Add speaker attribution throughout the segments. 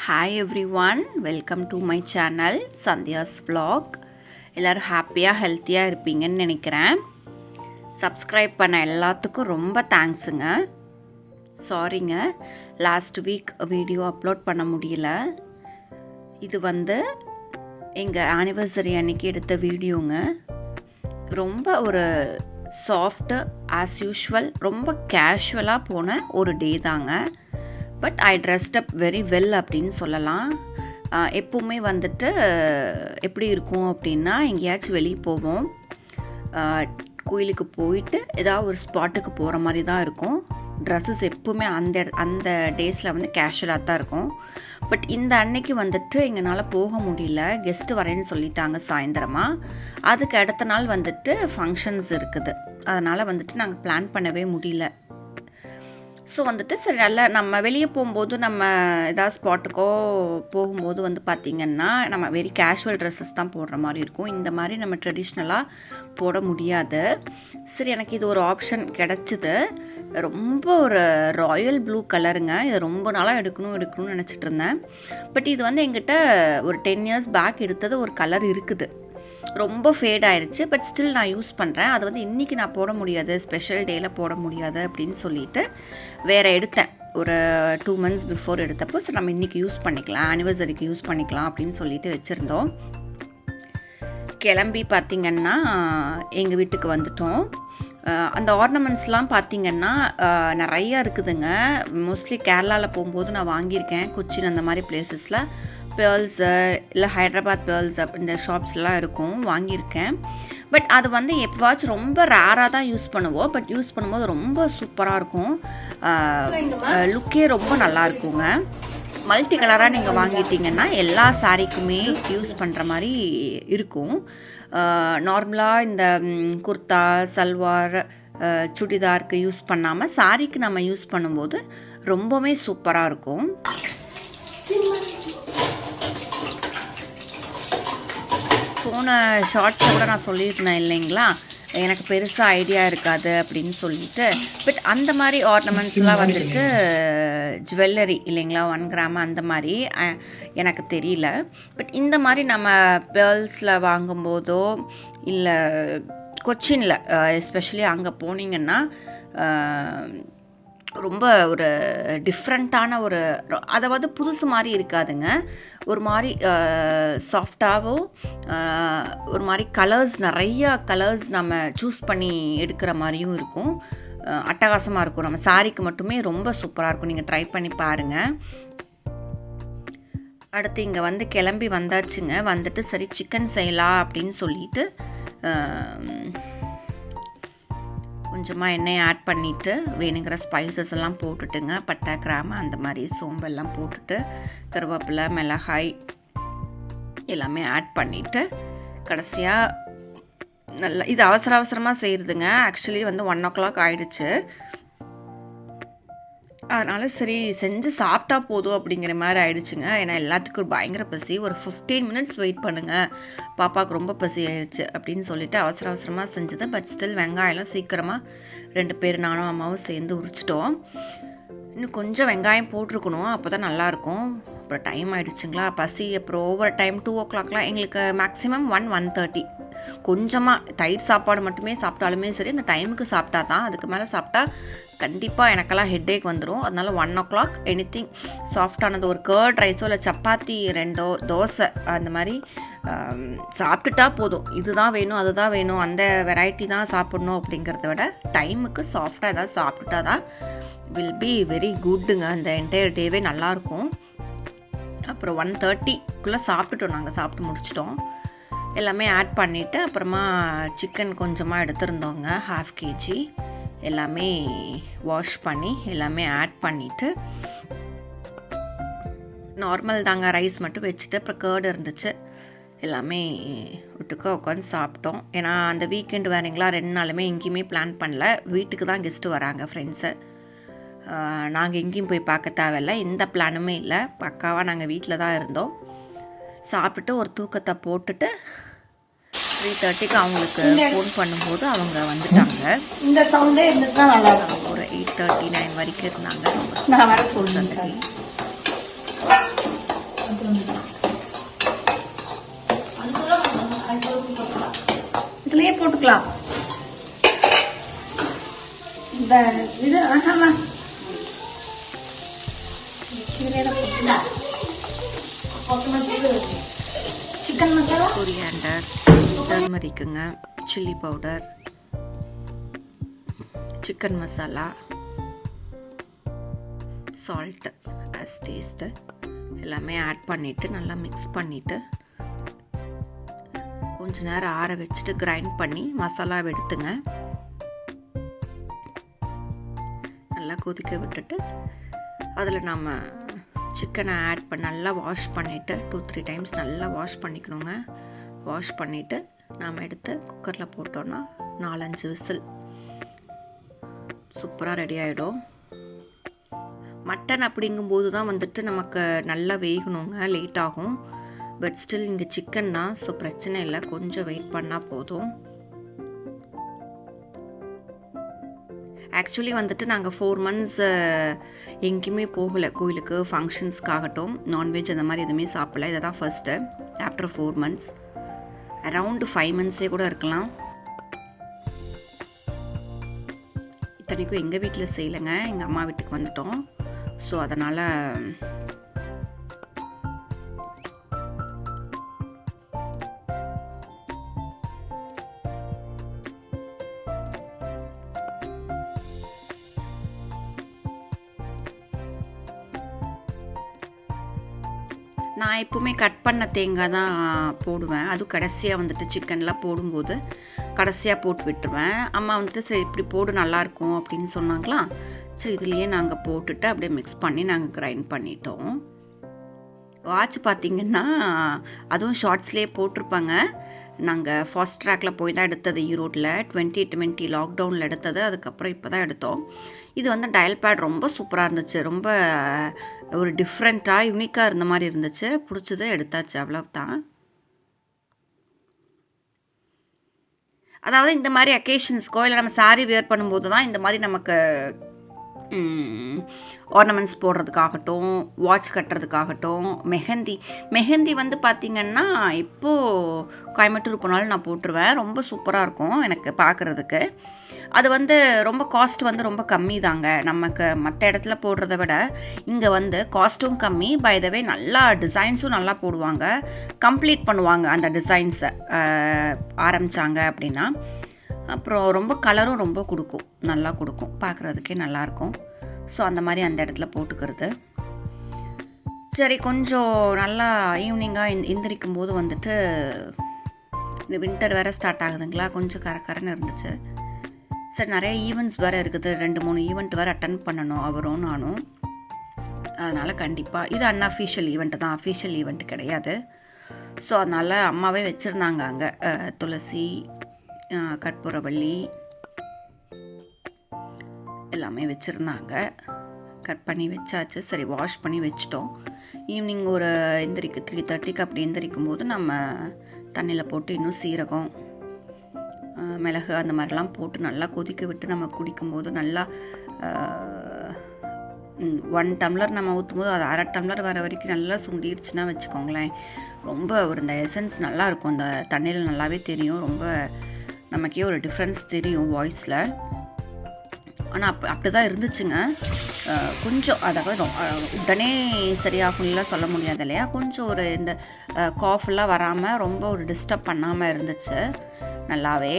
Speaker 1: Hi every one, welcome to my channel Sandhya's vlog. எல்லோரும் ஹாப்பியாக ஹெல்த்தியாக இருப்பீங்கன்னு நினைக்கிறேன். சப்ஸ்கிரைப் பண்ண எல்லாத்துக்கும் ரொம்ப தேங்க்ஸுங்க. சாரிங்க, லாஸ்ட் வீக் வீடியோ அப்லோட் பண்ண முடியல. இது எங்கள் ஆனிவர்சரி அன்றைக்கி எடுத்த வீடியோங்க. ரொம்ப ஒரு சாஃப்ட்டு ஆஸ் யூஷுவல், ரொம்ப கேஷுவலாக போன ஒரு டே தாங்க. But I dressed up very well அப்படின்னு சொல்லலாம். எப்போவுமே எப்படி இருக்கும் அப்படின்னா, எங்கேயாச்சும் வெளியே போவோம், கோயிலுக்கு போயிட்டு ஏதாவது ஒரு ஸ்பாட்டுக்கு போகிற மாதிரி தான் இருக்கும். ட்ரெஸ்ஸஸ் எப்போவுமே அந்த டேஸில் கேஷுவலாக தான் இருக்கும். பட் இந்த அன்னைக்கு எங்களால் போக முடியல. கெஸ்ட்டு வரேன்னு சொல்லிட்டாங்க சாயந்தரமாக. அதுக்கு அடுத்த நாள் ஃபங்க்ஷன்ஸ் இருக்குது. அதனால் நாங்கள் பிளான் பண்ணவே முடியல. ஸோ சரி, நல்லா நம்ம வெளியே போகும்போது, நம்ம ஏதாவது ஸ்பாட்டுக்கோ போகும்போது பார்த்திங்கன்னா, நம்ம வெரி கேஷுவல் ட்ரெஸ்ஸஸ் தான் போடுற மாதிரி இருக்கும். இந்த மாதிரி நம்ம ட்ரெடிஷ்னலாக போட முடியாது. சரி, எனக்கு இது ஒரு ஆப்ஷன் கிடச்சிது. ரொம்ப ஒரு ராயல் ப்ளூ கலருங்க. இது ரொம்ப நாளாக எடுக்கணும்னு நினச்சிட்டு இருந்தேன். பட் இது எங்கிட்ட ஒரு 10 years பேக் எடுத்தது ஒரு கலர் இருக்குது. ரொம்ப ஃபேட் ஆயிடுச்சு. பட் ஸ்டில் நான் யூஸ் பண்ணுறேன். அது இன்றைக்கி நான் போட முடியாது, ஸ்பெஷல் டேயில் போட முடியாது அப்படின்னு சொல்லிட்டு வேறு எடுத்தேன். ஒரு 2 months பிஃபோர் எடுத்தப்போ சரி நம்ம இன்றைக்கி யூஸ் பண்ணிக்கலாம், ஆனிவர்சரிக்கு யூஸ் பண்ணிக்கலாம் அப்படின்னு சொல்லிட்டு வச்சுருந்தோம். கிளம்பி பார்த்திங்கன்னா எங்கள் வீட்டுக்கு வந்துட்டோம். அந்த ஆர்னமெண்ட்ஸ்லாம் பார்த்திங்கன்னா நிறையா இருக்குதுங்க. மோஸ்ட்லி கேரளாவில் போகும்போது நான் வாங்கியிருக்கேன். கொச்சின் அந்த மாதிரி பிளேசஸில் பேர்ல்ஸு இல்லை ஹைதராபாத் பேர்ல்ஸ் இந்த ஷாப்ஸ்லாம் இருக்கும், வாங்கியிருக்கேன். பட் அது எப்போவாச்சும் ரொம்ப ரேராக தான் யூஸ் பண்ணுவோம். பட் யூஸ் பண்ணும்போது ரொம்ப சூப்பராக இருக்கும். லுக்கே ரொம்ப நல்லா இருக்குங்க. மல்டி கலராக நீங்கள் வாங்கிட்டீங்கன்னா எல்லா சாரீக்குமே யூஸ் பண்ணுற மாதிரி இருக்கும். நார்மலாக இந்த குர்தா, சல்வார், சுடிதாருக்கு யூஸ் பண்ணாமல் சாரீக்கு நம்ம யூஸ் பண்ணும்போது ரொம்பவுமே சூப்பராக இருக்கும். போன ஷார்ட்ஸில் கூட நான் சொல்லியிருந்தேன் இல்லைங்களா, எனக்கு பெருசாக ஐடியா இருக்காது அப்படின்னு சொல்லிட்டு. பட் அந்த மாதிரி ஆர்னமெண்ட்ஸ்லாம் ஜுவல்லரி இல்லைங்களா, 1 gram அந்த மாதிரி எனக்கு தெரியல. பட் இந்த மாதிரி நம்ம பேர்ல்ஸில் வாங்கும்போதோ இல்லை கொச்சினில் எஸ்பெஷலி அங்கே போனீங்கன்னா ரொம்ப ஒரு டிஃப்ரெண்ட்டான அதாவது புதுசு மாதிரி இருக்காதுங்க. ஒரு மாதிரி சாஃப்டாகவும், ஒரு மாதிரி நிறையா கலர்ஸ் நம்ம சூஸ் பண்ணி எடுக்கிற மாதிரியும் இருக்கும். அட்டகாசமாக இருக்கும். நம்ம சாரீக்கு மட்டுமே ரொம்ப சூப்பராக இருக்கும். நீங்கள் ட்ரை பண்ணி பாருங்கள். அடுத்து இங்கே கிளம்பி வந்தாச்சுங்க. சரி சிக்கன் செய்யலாம் அப்படின்னு சொல்லிட்டு கொஞ்சமாக எண்ணெயை ஆட் பண்ணிவிட்டு வேணுங்கிற ஸ்பைசஸ் எல்லாம் போட்டுட்டுங்க, பட்டை, கிராம்பு அந்த மாதிரி சோம்பெல்லாம் போட்டுட்டு கருவேப்பிலை, மிளகாய் எல்லாமே ஆட் பண்ணிவிட்டு கடைசியாக நல்லா இது அவசரமாக செய்கிறதுங்க. ஆக்சுவலி 1 o'clock ஆகிடுச்சு. அதனால் சரி செஞ்சு சாப்பிட்டா போதும் அப்படிங்கிற மாதிரி ஆயிடுச்சுங்க. ஏன்னா எல்லாத்துக்கும் ஒரு பயங்கர பசி. ஒரு 15 minutes வெயிட் பண்ணுங்கள், பாப்பாவுக்கு ரொம்ப பசி ஆயிடுச்சு அப்படின்னு சொல்லிட்டு அவசரமாக செஞ்சது. பட் ஸ்டில் வெங்காயம்லாம் சீக்கிரமாக 2 பேர் நானும் அம்மாவும் சேர்ந்து உரிச்சிட்டோம். இன்னும் கொஞ்சம் வெங்காயம் போட்டிருக்கணும், அப்போ தான் நல்லாயிருக்கும். அப்புறம் டைம் ஆகிடுச்சுங்களா, பசி. அப்புறம் ஓவர் டைம் 2 o'clockலாம் எங்களுக்கு மேக்ஸிமம் 1-1:30. கொஞ்சமாக தயிர் சாப்பாடு மட்டுமே சாப்பிட்டாலுமே சரி, அந்த டைமுக்கு சாப்பிட்டா தான். அதுக்கு மேலே சாப்பிட்டா கண்டிப்பாக எனக்கெல்லாம் ஹெட்டேக் வந்துடும். அதனால் 1 o'clock எனிதிங் சாஃப்டானது, ஒரு கர்ட் ரைஸோ இல்லை சப்பாத்தி 2 தோசை அந்த மாதிரி சாப்பிட்டுட்டா போதும். இதுதான் வேணும், அதுதான் வேணும், அந்த வெரைட்டி தான் சாப்பிட்ணும் அப்படிங்கிறத விட டைமுக்கு சாஃப்டாக ஏதாவது சாப்பிட்டுட்டா தான் வில் பி வெரி குட்டுங்க. அந்த என்டையர் டேவே நல்லாயிருக்கும். அப்புறம் 1:30க்குள்ளே சாப்பிட்டுட்டோம். நாங்கள் சாப்பிட்டு முடிச்சிட்டோம். எல்லாமே ஆட் பண்ணிவிட்டு அப்புறமா சிக்கன் கொஞ்சமாக எடுத்துருந்தோங்க, 1/2 kg. எல்லாமே வாஷ் பண்ணி எல்லாமே ஆட் பண்ணிவிட்டு நார்மல் தாங்க, ரைஸ் மட்டும் வச்சுட்டு அப்புறம் கேர்டு இருந்துச்சு, எல்லாமே விட்டுக்க உட்காந்து சாப்பிட்டோம். ஏன்னா அந்த வீக்கெண்டு வேறங்களா 2 நாளுமே எங்கேயுமே பிளான் பண்ணல. வீட்டுக்கு தான் கெஸ்ட்டு வராங்க, ஃப்ரெண்ட்ஸு. நாங்கள் எங்கேயும் போய் பார்க்க தேவையில்ல, எந்த பிளானுமே இல்லை. பக்காவாக நாங்கள் வீட்டில் தான் இருந்தோம். சாப்பிட்டுட்டு ஒரு தூக்கத்தை போட்டுட்டு 3:30க்கு அவங்களுக்கு ஃபோன் பண்ணும்போது அவங்க வந்துட்டாங்க.
Speaker 2: இந்த சவுண்டே இருந்துச்சுன்னா நல்லா இருக்கும்.
Speaker 1: ஒரு 8:39 வரைக்கும் இருந்தாங்க.
Speaker 2: கொடுக்கலாம். இந்த இது ஆமா சிக்கன் மசாலா,
Speaker 1: கொரியாண்டர், டர்மரிக்குங்க, chilli powder, chicken masala, salt as taste எல்லாமே ஆட் பண்ணிவிட்டு நல்லா மிக்ஸ் பண்ணிவிட்டு கொஞ்ச நேரம் ஆற வச்சுட்டு கிரைண்ட் பண்ணி மசாலாவை எடுத்துங்க. நல்லா கொதிக்க விட்டுட்டு அதில் நம்ம சிக்கனை ஆட் பண்ணி நல்லா வாஷ் பண்ணிவிட்டு 2-3 டைம்ஸ் நல்லா வாஷ் பண்ணிக்கணுங்க. வாஷ் பண்ணிவிட்டு நாம் எடுத்து குக்கரில் போட்டோன்னா 4-5 விசில் சூப்பராக ரெடி ஆகிடும். மட்டன் அப்படிங்கும்போது தான் வந்துட்டு நமக்கு நல்லா வேகணுங்க, லேட் ஆகும். பட் ஸ்டில் இங்கே சிக்கன் தான், ஸோ பிரச்சனை இல்லை, கொஞ்சம் வெயிட் பண்ணால் போதும். ஆக்சுவலி வந்துட்டு நாங்கள் 4 months எங்கேயுமே போகலை, கோயிலுக்கு ஃபங்க்ஷன்ஸ்க்காகட்டும் நான்வெஜ் அந்த மாதிரி எதுவுமே சாப்பிடல. இதை தான் ஃபஸ்ட்டு ஆஃப்டர் 4 months. அரவுண்டு 5 monthsே கூட இருக்கலாம். இத்தனைக்கும் எங்கள் வீட்டில் செய்யலைங்க, எங்கள் அம்மா வீட்டுக்கு வந்துட்டோம். ஸோ அதனால் நான் எப்பவுமே கட் பண்ண தேங்காய் தான் போடுவேன். அதுவும் கடைசியாக வந்துட்டு சிக்கன்லாம் போடும்போது கடைசியாக போட்டு விட்டுருவேன். அம்மா வந்துட்டு சரி இப்படி போடு நல்லாயிருக்கும் அப்படின்னு சொன்னாங்களா, சரி இதுலேயே நாங்கள் போட்டுட்டு அப்படியே மிக்ஸ் பண்ணி நாங்கள் கிரைண்ட் பண்ணிட்டோம். வாட்ச் பார்த்திங்கன்னா அதுவும் ஷார்ட்ஸ்லேயே போட்டிருப்பாங்க. நாங்கள் ஃபாஸ்ட் ட்ராக்கில் போய் தான் எடுத்தது, ஈரோட்டில் 2020 லாக்டவுனில் எடுத்தது. அதுக்கப்புறம் இப்போ தான் எடுத்தோம். இது வந்து டயல் பேட் ரொம்ப சூப்பராக இருந்துச்சு, ரொம்ப ஒரு டிஃப்ரெண்ட்டாக யூனிக்காக இருந்த மாதிரி இருந்துச்சு, பிடிச்சது எடுத்தாச்சு, அவ்வளோதான். அதாவது இந்த மாதிரி அக்கேஷன்ஸ்க்கோ இல்லை நம்ம சாரீ வேர் பண்ணும்போது தான் இந்த மாதிரி நமக்கு ஆர்னமெண்ட்ஸ் போடுறதுக்காகட்டும், வாட்ச் கட்டுறதுக்காகட்டும், மெஹந்தி வந்து பார்த்திங்கன்னா இப்போது கோயம்புத்தூர் போனாலும் நான் போட்டுருவேன். ரொம்ப சூப்பராக இருக்கும் எனக்கு பார்க்குறதுக்கு. அது வந்து ரொம்ப காஸ்ட் வந்து ரொம்ப கம்மி தாங்க, நமக்கு மற்ற இடத்துல போடுறத விட இங்கே வந்து காஸ்ட்டும் கம்மி. பை த வே நல்லா டிசைன்ஸும் நல்லா போடுவாங்க, கம்ப்ளீட் பண்ணுவாங்க அந்த டிசைன்ஸை ஆரம்பித்தாங்க அப்படின்னா. அப்புறம் ரொம்ப கலரும் ரொம்ப கொடுக்கும், நல்லா கொடுக்கும், பார்க்குறதுக்கே நல்லாயிருக்கும். ஸோ அந்த மாதிரி அந்த இடத்துல போட்டுக்கிறது. சரி, கொஞ்சம் நல்லா ஈவினிங்காக எந்திரிக்கும் போது வந்துட்டு இந்த வின்டர் வேறு ஸ்டார்ட் ஆகுதுங்களா, கொஞ்சம் கரக்கரன்னு இருந்துச்சு. சரி, நிறைய ஈவெண்ட்ஸ் வேறு இருக்குது, 2-3 ஈவெண்ட் வேறு அட்டன் பண்ணணும் அவரும் நானும். அதனால் கண்டிப்பாக இது அன்அஃபிஷியல் ஈவெண்ட்டு தான், அஃபிஷியல் ஈவெண்ட் கிடையாது. ஸோ அதனால் அம்மாவே வச்சுருந்தாங்க அங்கே துளசி, கற்பூரவள்ளி எல்லாமே வச்சுருந்தாங்க. கட் பண்ணி வச்சாச்சு. சரி, வாஷ் பண்ணி வச்சிட்டோம். ஈவினிங் ஒரு 3:30 அப்படி எந்திரிக்கும் போது நம்ம தண்ணியில் போட்டு இன்னும் சீரகம், மிளகு அந்த மாதிரிலாம் போட்டு நல்லா கொதிக்க விட்டு நம்ம குடிக்கும்போது நல்லா 1 டம்ளர் நம்ம ஊற்றும் போது அது 1/2 டம்ளர் வர வரைக்கும் நல்லா சுண்டிடுச்சுன்னா வச்சுக்கோங்களேன், ரொம்ப ஒரு இந்த எசன்ஸ் நல்லாயிருக்கும், அந்த தண்ணியில் நல்லாவே தெரியும். ரொம்ப நமக்கே ஒரு டிஃப்ரென்ஸ் தெரியும் வாய்ஸில். ஆனால் அப்படி தான் இருந்துச்சுங்க. கொஞ்சம் அதாவது உடனே சரியாகும்லாம் சொல்ல முடியாது இல்லையா, கொஞ்சம் ஒரு இந்த காஃபெல்லாம் வராமல் ரொம்ப ஒரு டிஸ்டர்ப் பண்ணாமல் இருந்துச்சு நல்லாவே.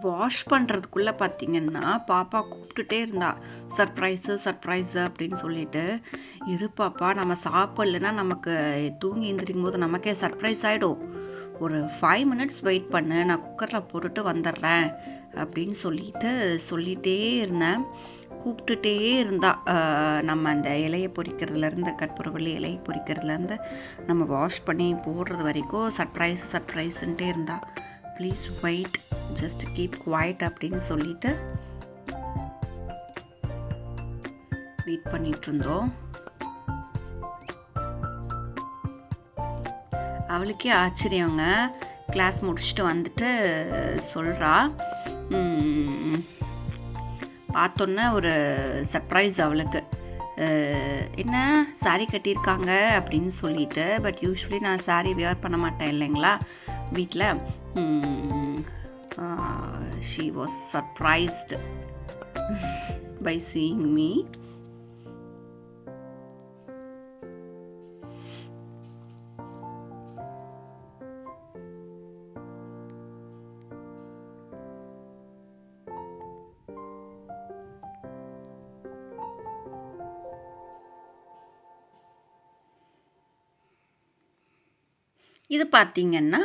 Speaker 1: வாஷ் பண்ணுறதுக்குள்ளே பார்த்திங்கன்னா பாப்பா கூப்பிட்டுட்டே இருந்தா, சர்ப்ரைஸு அப்படின்னு சொல்லிட்டு. இரு பாப்பா, நம்ம சாப்பிட்லன்னா நமக்கு தூங்கி எந்திரிக்கும் போது நமக்கே சர்ப்ரைஸ் ஆகிடும், ஒரு 5 மினிட்ஸ் வெயிட் பண்ணு, நான் குக்கரில் போட்டுட்டு வந்துடுறேன் அப்படின்னு சொல்லிகிட்டே இருந்தேன். கூப்பிட்டுட்டே இருந்தா. நம்ம அந்த இலையை பொரிக்கிறதுலேருந்து, கற்பூரவள்ளி இலையை பொரிக்கிறதுலேருந்து நம்ம வாஷ் பண்ணி போடுறது வரைக்கும் சர்ப்ரைஸுன்ட்டே இருந்தா. Please wait, just keep quiet அப்படின்னு சொல்லிட்டு வெயிட் பண்ணிட்டு இருந்தோம். அவளுக்கே ஆச்சரியங்க. கிளாஸ் முடிச்சுட்டு வந்துட்டு சொல்கிறா, பார்த்தோன்னே ஒரு சர்ப்ரைஸ் அவளுக்கு. என்ன சாரீ கட்டியிருக்காங்க அப்படின்னு சொல்லிட்டு. பட் யூஸ்வலி நான் சாரீ வியர் பண்ண மாட்டேன் இல்லைங்களா வீட்டில். She was surprised by seeing me. இது பார்த்திங்கன்னா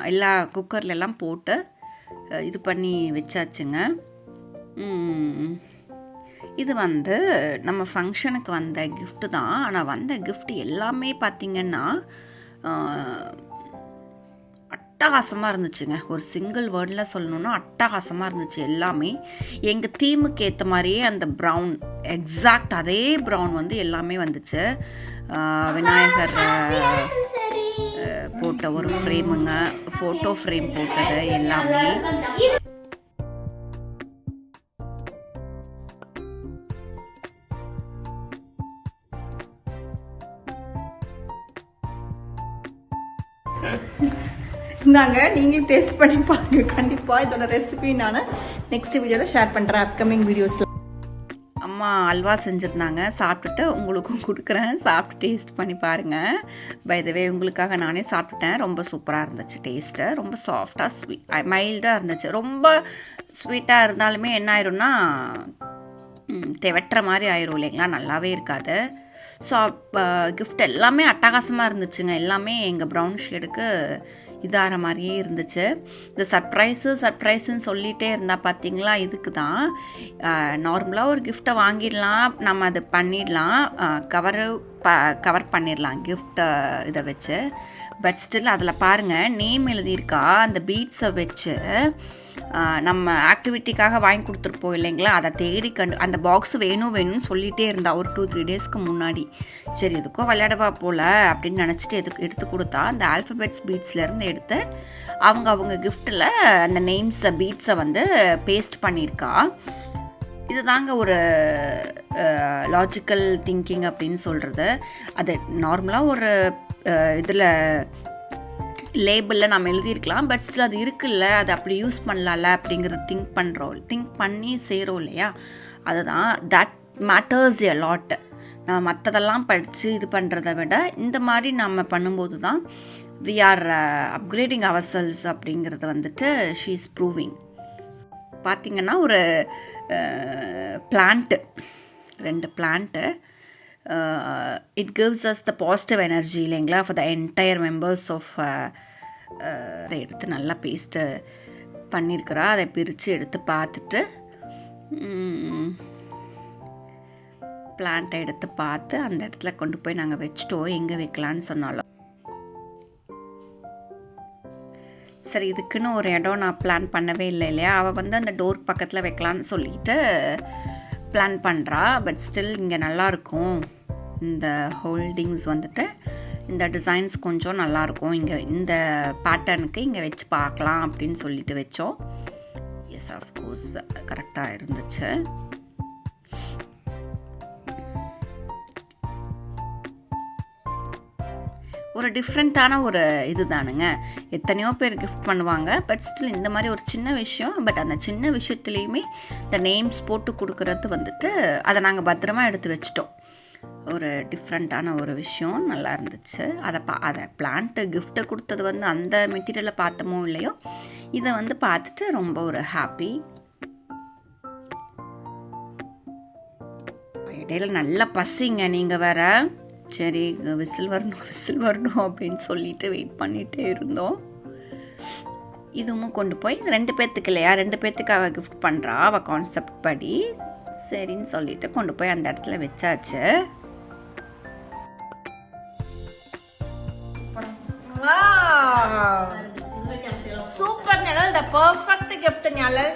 Speaker 1: எல்லா குக்கர்லெல்லாம் போட்டு இது பண்ணி வச்சாச்சுங்க. இது நம்ம ஃபங்க்ஷனுக்கு வந்த கிஃப்ட்டு தான். ஆனால் வந்த கிஃப்ட் எல்லாமே பார்த்திங்கன்னா அட்டகாசமாக இருந்துச்சுங்க. ஒரு சிங்கிள் வேர்டில் சொல்லணுன்னா அட்டகாசமாக இருந்துச்சு எல்லாமே. எங்கள் தீமுக்கு ஏற்ற மாதிரியே அந்த ப்ரௌன், எக்ஸாக்ட் அதே ப்ரௌன் எல்லாமே வந்துச்சு. விநாயகர் போட்ட ஒரு ஃப்ரேமுங்க, ஃபோட்டோ ஃப்ரேம் போட்டது எல்லாமே.
Speaker 2: இந்தாங்க, நீங்களும் டேஸ்ட் பண்ணி பாருங்க. கண்டிப்பாக இதோட ரெசிபி நான் நெக்ஸ்ட் வீடியோவில் ஷேர் பண்ணுறேன், அப்கமிங் வீடியோஸில்.
Speaker 1: அம்மா அல்வா செஞ்சுருந்தாங்க, சாப்பிட்டுட்டு உங்களுக்கும் கொடுக்குறேன், சாப்பிட்டு டேஸ்ட் பண்ணி பாருங்கள். பை த வே உங்களுக்காக நானே சாப்பிட்டுட்டேன். ரொம்ப சூப்பராக இருந்துச்சு டேஸ்ட்டு. ரொம்ப சாஃப்டாக மைல்டாக இருந்துச்சு. ரொம்ப ஸ்வீட்டாக இருந்தாலுமே என்ன ஆயிரும்னா வெட்டுற மாதிரி ஆயிரும் இல்லைங்களா, நல்லாவே இருக்காது. ஸோ கிஃப்ட் எல்லாமே அட்டகாசமாக இருந்துச்சுங்க. எல்லாமே எங்கள் ப்ரௌன் ஷேடுக்கு இதாகிற மாதிரியே இருந்துச்சு. இந்த சர்ப்ரைஸுன்னு சொல்லிகிட்டே இருந்தால் பார்த்தீங்களா, இதுக்கு தான். நார்மலாக ஒரு கிஃப்ட்டை வாங்கிடலாம், நம்ம அது பண்ணிடலாம், கவர் பண்ணிடலாம் கிஃப்ட்டை இதை வச்சு. பட் ஸ்டில் அதில் பாருங்கள் நேம் எழுதியிருக்கா. அந்த பீட்ஸை வச்சு நம்ம ஆக்டிவிட்டிக்காக வாங்கி கொடுத்துருப்போம் இல்லைங்களா, அதை தேடி அந்த பாக்ஸ் வேணும்னு சொல்லிகிட்டே இருந்தா ஒரு 2-3 டேஸ்க்கு முன்னாடி. சரி எதுக்கோ விளையாடவா போல் அப்படின்னு நினச்சிட்டு எடுத்து கொடுத்தா. அந்த ஆல்ஃபபெட்ஸ் பீட்ஸ்லேருந்து எடுத்து அவங்க கிஃப்ட்டில் அந்த நேம்ஸை பீட்ஸை பேஸ்ட் பண்ணியிருக்கா. இது தாங்க ஒரு லாஜிக்கல் திங்கிங் அப்படின்னு சொல்கிறது. அது நார்மலாக ஒரு இதில் லேபிளில் நம்ம எழுதியிருக்கலாம். பட் ஸ்டில் அது இருக்குல்ல, அது அப்படி யூஸ் பண்ணலாம்ல அப்படிங்கிறது திங்க் பண்ணி செய்கிறோம் இல்லையா, அதுதான் தட் மேட்டர்ஸ் எ லாட். நம்ம மற்றதெல்லாம் படித்து இது பண்ணுறதை விட இந்த மாதிரி நம்ம பண்ணும்போது தான் we are upgrading our cells அப்படிங்கிறது ஷீ இஸ் ப்ரூவிங். பார்த்திங்கன்னா ஒரு plant, 2 plant. It gives us the positive energy இல்லைங்களா for the entire members of அதை எடுத்து நல்லா பேஸ்ட்டு பண்ணியிருக்கிறா. அதை பிரித்து எடுத்து பார்த்துட்டு பிளான்ட்டை எடுத்து பார்த்து அந்த இடத்துல கொண்டு போய் நாங்கள் வச்சிட்டோம். எங்கே வைக்கலான்னு சொன்னாலும் சரி, இதுக்குன்னு ஒரு இடம் நான் பிளான் பண்ணவே இல்லை இல்லையா. அவள் அந்த டோர் பக்கத்தில் வைக்கலான்னு சொல்லிட்டு பிளான் பண்ணுறா. பட் ஸ்டில் இங்கே நல்லாயிருக்கும் இந்த ஹோல்டிங்ஸ் இந்த டிசைன்ஸ் கொஞ்சம் நல்லாயிருக்கும், இங்கே இந்த பேட்டர்னுக்கு இங்கே வச்சு பார்க்கலாம் அப்படின்னு சொல்லிட்டு வச்சோம். எஸ், ஆஃப்கோர்ஸ் கரெக்டாக இருந்துச்சு. ஒரு டிஃப்ரெண்ட்டான ஒரு இது தானுங்க. எத்தனையோ பேர் கிஃப்ட் பண்ணுவாங்க, பட் ஸ்டில் இந்த மாதிரி ஒரு சின்ன விஷயம். பட் அந்த சின்ன விஷயத்துலேயுமே இந்த நேம்ஸ் போட்டு கொடுக்குறது அதை நாங்கள் பத்திரமா எடுத்து வச்சிட்டோம். ஒரு டிஃப்ரெண்ட்டான ஒரு விஷயம், நல்லா இருந்துச்சு. அதை பிளான்ட்டு கிஃப்ட்டை கொடுத்தது அந்த மெட்டீரியலை பார்த்தோமோ இல்லையோ, இதை வந்து பார்த்துட்டு ரொம்ப ஒரு ஹாப்பி. இடையில நல்ல பசிங்க நீங்கள் வேற. சரி விசில் வரணும் அப்படின்னு சொல்லிட்டு வெயிட் பண்ணிகிட்டே இருந்தோம். இதுவும் கொண்டு போய் 2 பேர்த்துக்கு இல்லையா, 2 பேர்த்துக்கு அவள் கிஃப்ட் பண்ணுறா அவள் கான்செப்ட் படி. சரின்னு சொல்லிட்டு கொண்டு போய் அந்த இடத்துல வச்சாச்சு.
Speaker 2: சூப்பர் நிழல், த பெர்ஃபெக்ட் கிஃப்ட் நிழல்.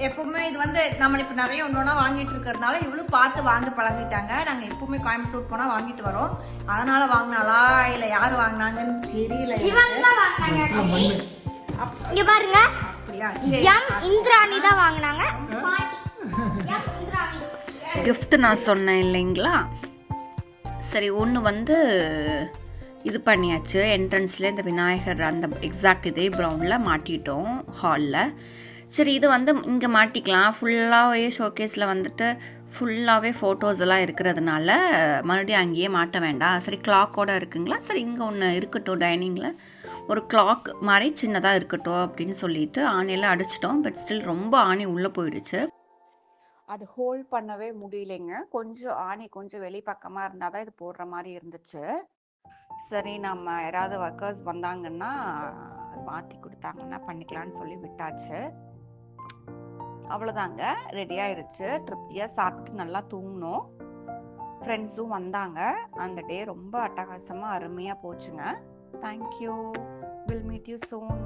Speaker 2: எப்பவுமே இது வந்து நம்ம இப்போ நிறைய ஒன்றா வாங்கிட்டு இருக்கிறதுனால இவ்வளவு பார்த்து வாங்கி பழகிட்டாங்க. நாங்கள் எப்பவுமே கோயம்புத்தூர் போனால் வாங்கிட்டு வரோம். அதனால வாங்கினாலா இல்லை யார் வாங்கினாங்கன்னு தெரியல.
Speaker 3: இங்க பாருங்க, எம் இந்திராணி தான் வாங்குனாங்க.
Speaker 1: கிஃப்ட் நான் சொன்னேன் இல்லைங்களா. சரி ஒன்று வந்து இது பண்ணியாச்சு. என்ட்ரன்ஸில் இந்த விநாயகர் அந்த எக்ஸாக்ட் இதே ப்ரௌனில் மாட்டிட்டோம் ஹாலில். சரி இது வந்து இங்கே மாட்டிக்கலாம். ஃபுல்லாகவே ஷோகேஸில் வந்துட்டு ஃபுல்லாகவே ஃபோட்டோஸ் எல்லாம் இருக்கிறதுனால மறுபடியும் அங்கேயே மாட்ட வேண்டாம். சரி கிளாக்கோடு இருக்குங்களா, சரி இங்கே ஒன்று இருக்கட்டும், டைனிங்கில் ஒரு கிளாக் மாதிரி சின்னதாக இருக்கட்டும் அப்படின்னு சொல்லிட்டு ஆணியெல்லாம் அடிச்சிட்டோம். பட் ஸ்டில் ரொம்ப ஆணி உள்ளே போயிடுச்சு. அது ஹோல்ட் பண்ணவே முடியலைங்க. கொஞ்சம் ஆணி கொஞ்சம் வெளிப்பக்கமாக இருந்தால் தான் இது போடுற மாதிரி இருந்துச்சு. சரி நம்ம யாராவது ஒர்க்கர்ஸ் வந்தாங்கன்னா மாற்றி கொடுத்தாங்கன்னா பண்ணிக்கலான்னு சொல்லி விட்டாச்சு. அவ்வளோதாங்க, ரெடி ஆயிடுச்சு. திருப்தியாக சாப்பிட்டு நல்லா தூங்கினோம். ஃப்ரெண்ட்ஸும் வந்தாங்க. அந்த டே ரொம்ப அட்டகாசமாக அருமையாக போச்சுங்க. Thank you. Will meet you soon.